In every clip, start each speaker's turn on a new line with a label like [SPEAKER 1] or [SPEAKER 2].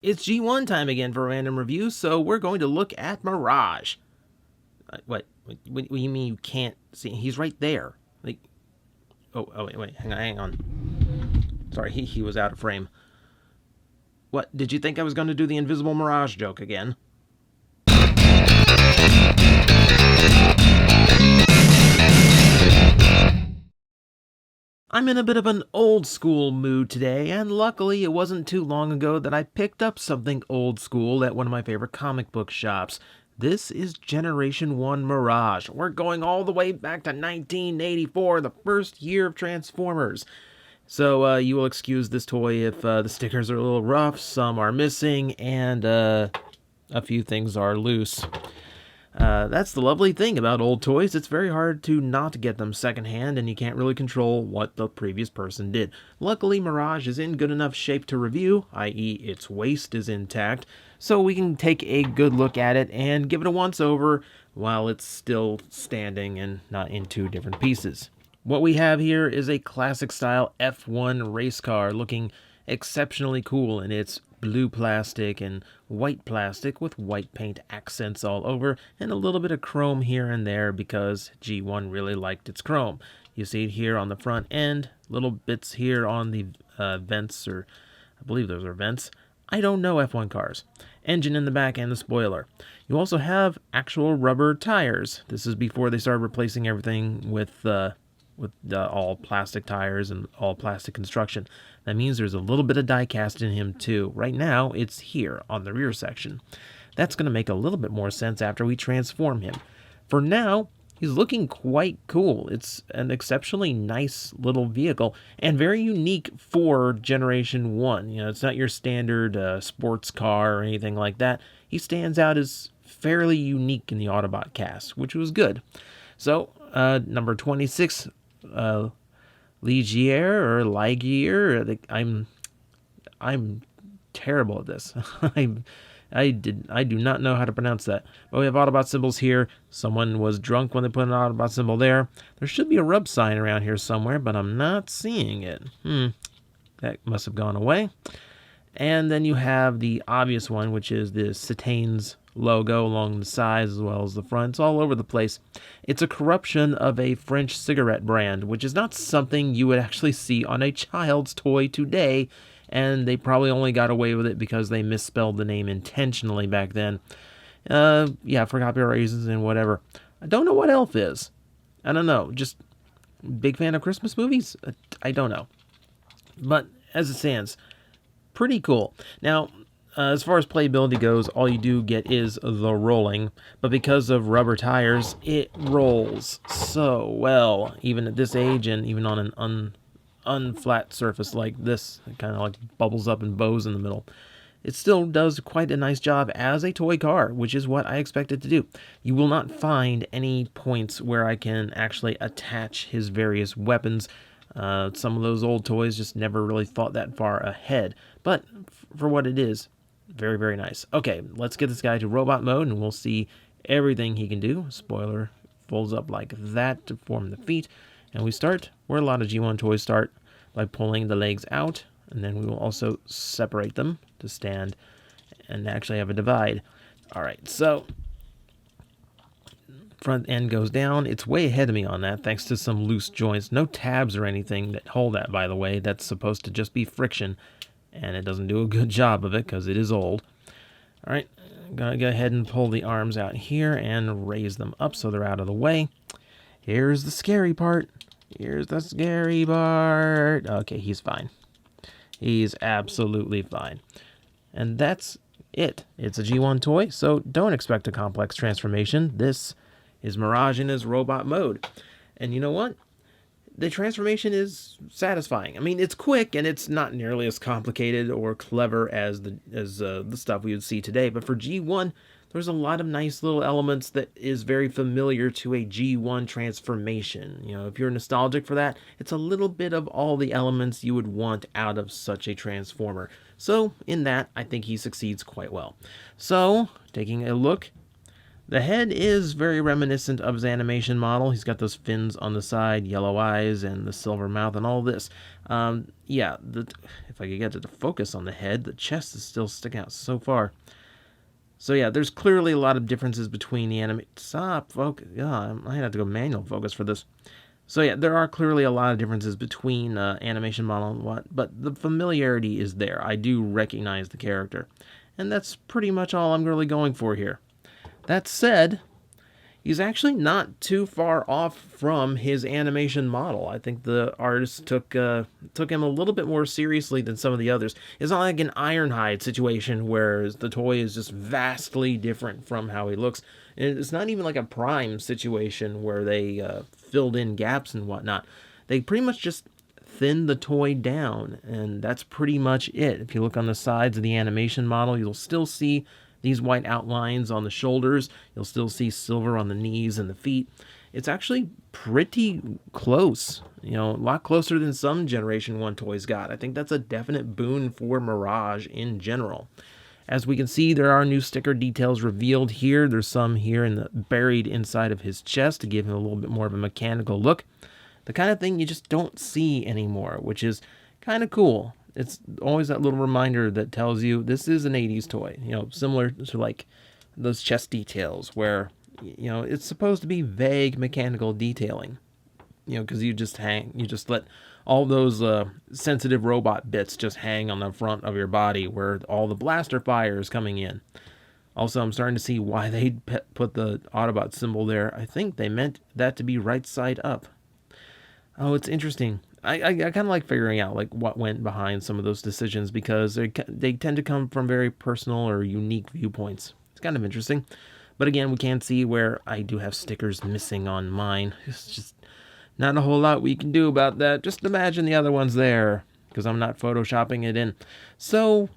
[SPEAKER 1] It's G1 time again for a random review, so we're going to look at Mirage. What do you mean you can't see? He's right there. Like, wait, hang on. Sorry, he was out of frame. What, did you think I was going to do the invisible Mirage joke again? I'm in a bit of an old school mood today, and luckily it wasn't too long ago that I picked up something old school at one of my favorite comic book shops. This is Generation 1 Mirage. We're going all the way back to 1984, the first year of Transformers. So you will excuse this toy if the stickers are a little rough, some are missing, and a few things are loose. That's the lovely thing about old toys. It's very hard to not get them secondhand, and you can't really control what the previous person did. Luckily, Mirage is in good enough shape to review, i.e. its waist is intact, so we can take a good look at it and give it a once-over while it's still standing and not in two different pieces. What we have here is a classic-style F1 race car looking exceptionally cool in its blue plastic and white plastic with white paint accents all over and a little bit of chrome here and there because G1 really liked its chrome. You see it here on the front end, little bits here on the vents, or I believe those are vents. I don't know F1 cars. Engine in the back and the spoiler. You also have actual rubber tires. This is before they started replacing everything with all plastic tires and all plastic construction. That means there's a little bit of die cast in him too. Right now, it's here on the rear section. That's going to make a little bit more sense after we transform him. For now, he's looking quite cool. It's an exceptionally nice little vehicle and very unique for Generation 1. You know, it's not your standard sports car or anything like that. He stands out as fairly unique in the Autobot cast, which was good. So, number 26, Ligier or Ligier. I'm terrible at this. I do not know how to pronounce that. But we have Autobot symbols here. Someone was drunk when they put an Autobot symbol there. There should be a rub sign around here somewhere, but I'm not seeing it. That must have gone away. And then you have the obvious one, which is the Cetane's logo along the sides as well as the front. It's all over the place. It's a corruption of a French cigarette brand, which is not something you would actually see on a child's toy today, and they probably only got away with it because they misspelled the name intentionally back then. Yeah, for copyright reasons and whatever. I don't know what Elf is. I don't know. Just big fan of Christmas movies? I don't know. But as it stands, pretty cool. Now, as far as playability goes, all you do get is the rolling, but because of rubber tires, it rolls so well, even at this age and even on an unflat surface like this. It kind of like bubbles up and bows in the middle. It still does quite a nice job as a toy car, which is what I expect it to do. You will not find any points where I can actually attach his various weapons. Some of those old toys just never really thought that far ahead, but for what it is, very, very nice. Okay, let's get this guy to robot mode and we'll see everything he can do. Spoiler, folds up like that to form the feet. And we start where a lot of G1 toys start, by pulling the legs out, and then we will also separate them to stand and actually have a divide. All right, so front end goes down. It's way ahead of me on that, thanks to some loose joints. No tabs or anything that hold that, by the way. That's supposed to just be friction, and it doesn't do a good job of it because it is old. All right, I'm going to go ahead and pull the arms out here and raise them up so they're out of the way. Here's the scary part. Here's the scary part. Okay, he's fine. He's absolutely fine. And that's it. It's a G1 toy, so don't expect a complex transformation. This is Mirage in his robot mode. And you know what? The transformation is satisfying. I mean, it's quick and it's not nearly as complicated or clever as the stuff we would see today. But for G1, there's a lot of nice little elements that is very familiar to a G1 transformation. You know, if you're nostalgic for that, it's a little bit of all the elements you would want out of such a transformer. So in that, I think he succeeds quite well. So, taking a look, The head is very reminiscent of his animation model. He's got those fins on the side, yellow eyes, and the silver mouth, and all this. Yeah, if I could get it to focus on the head, the chest is still sticking out so far. So yeah, there's clearly a lot of differences between the anime. Stop, focus. Yeah, I might have to go manual focus for this. So yeah, there are clearly a lot of differences between animation model and what, but the familiarity is there. I do recognize the character, and that's pretty much all I'm really going for here. That said, he's actually not too far off from his animation model. I think the artist took him a little bit more seriously than some of the others. It's not like an Ironhide situation where the toy is just vastly different from how he looks. And it's not even like a Prime situation where they filled in gaps and whatnot. They pretty much just thinned the toy down, and that's pretty much it. If you look on the sides of the animation model, you'll still see these white outlines on the shoulders. You'll still see silver on the knees and the feet. It's actually pretty close, a lot closer than some Generation 1 toys got. I think that's a definite boon for Mirage in general. As we can see, there are new sticker details revealed here. There's some here buried inside of his chest to give him a little bit more of a mechanical look. The kind of thing you just don't see anymore, which is kind of cool. It's always that little reminder that tells you this is an 80s toy, similar to like those chest details where, it's supposed to be vague mechanical detailing, because you just let all those sensitive robot bits just hang on the front of your body where all the blaster fire is coming in. Also, I'm starting to see why they put the Autobot symbol there. I think they meant that to be right side up. Oh, it's interesting. I kind of like figuring out like what went behind some of those decisions because they tend to come from very personal or unique viewpoints. It's kind of interesting. But again, we can see where I do have stickers missing on mine. It's just not a whole lot we can do about that. Just imagine the other ones there because I'm not photoshopping it in. So,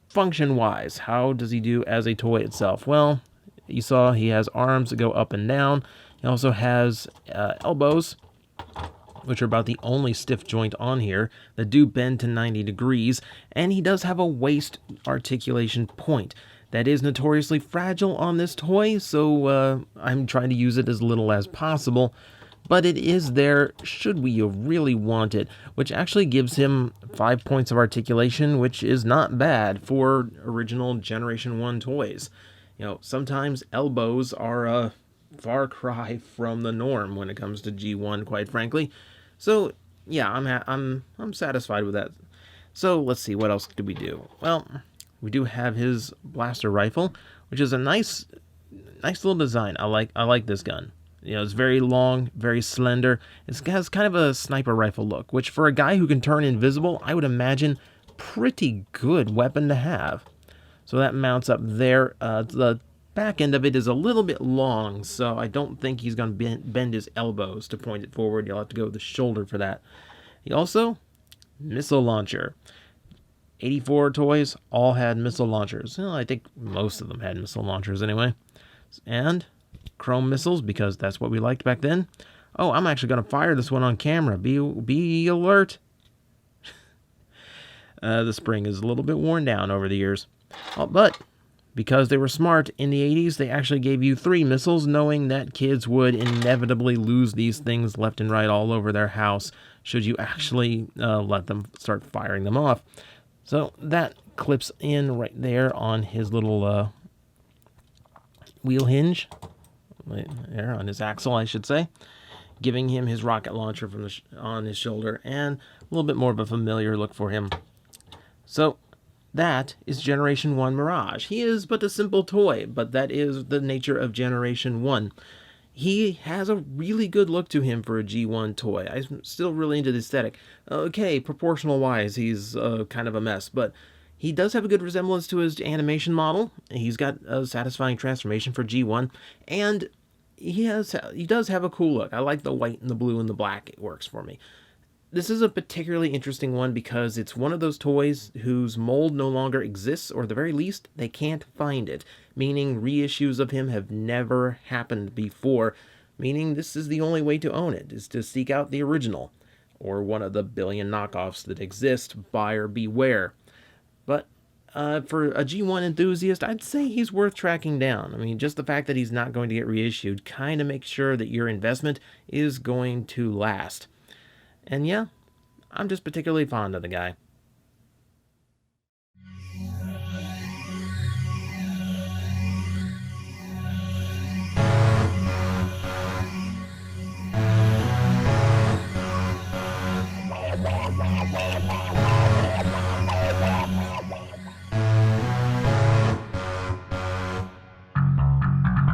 [SPEAKER 1] function-wise, how does he do as a toy itself? Well, you saw he has arms that go up and down. He also has elbows, which are about the only stiff joint on here, that do bend to 90 degrees, and he does have a waist articulation point. That is notoriously fragile on this toy, so I'm trying to use it as little as possible, but it is there should we really want it, which actually gives him 5 points of articulation, which is not bad for original Generation 1 toys. Sometimes elbows are a far cry from the norm when it comes to G1, quite frankly. So, yeah, I'm satisfied with that. So, let's see, what else do we do? Well, we do have his blaster rifle, which is a nice little design. I like this gun. It's very long, very slender. It has kind of a sniper rifle look, which for a guy who can turn invisible, I would imagine pretty good weapon to have. So that mounts up there. The back end of it is a little bit long, so I don't think he's going to bend his elbows to point it forward. You'll have to go with the shoulder for that. He also, missile launcher. 84 toys all had missile launchers. Well, I think most of them had missile launchers anyway. And chrome missiles, because that's what we liked back then. Oh, I'm actually going to fire this one on camera. Be alert. The spring is a little bit worn down over the years. Oh, but because they were smart, in the 80s, they actually gave you 3 missiles, knowing that kids would inevitably lose these things left and right all over their house should you actually let them start firing them off. So that clips in right there on his little wheel hinge, right there on his axle, I should say, giving him his rocket launcher on his shoulder and a little bit more of a familiar look for him. So that is Generation 1 Mirage. He is but a simple toy, but that is the nature of Generation 1. He has a really good look to him for a G1 toy. I'm still really into the aesthetic. Okay, proportional-wise, he's kind of a mess, but he does have a good resemblance to his animation model. He's got a satisfying transformation for G1, and he does have a cool look. I like the white and the blue and the black. It works for me. This is a particularly interesting one because it's one of those toys whose mold no longer exists, or at the very least, they can't find it, meaning reissues of him have never happened before, meaning this is the only way to own it, is to seek out the original, or one of the billion knockoffs that exist, buyer beware. But For a G1 enthusiast, I'd say he's worth tracking down. I mean, just the fact that he's not going to get reissued kind of makes sure that your investment is going to last. And yeah, I'm just particularly fond of the guy.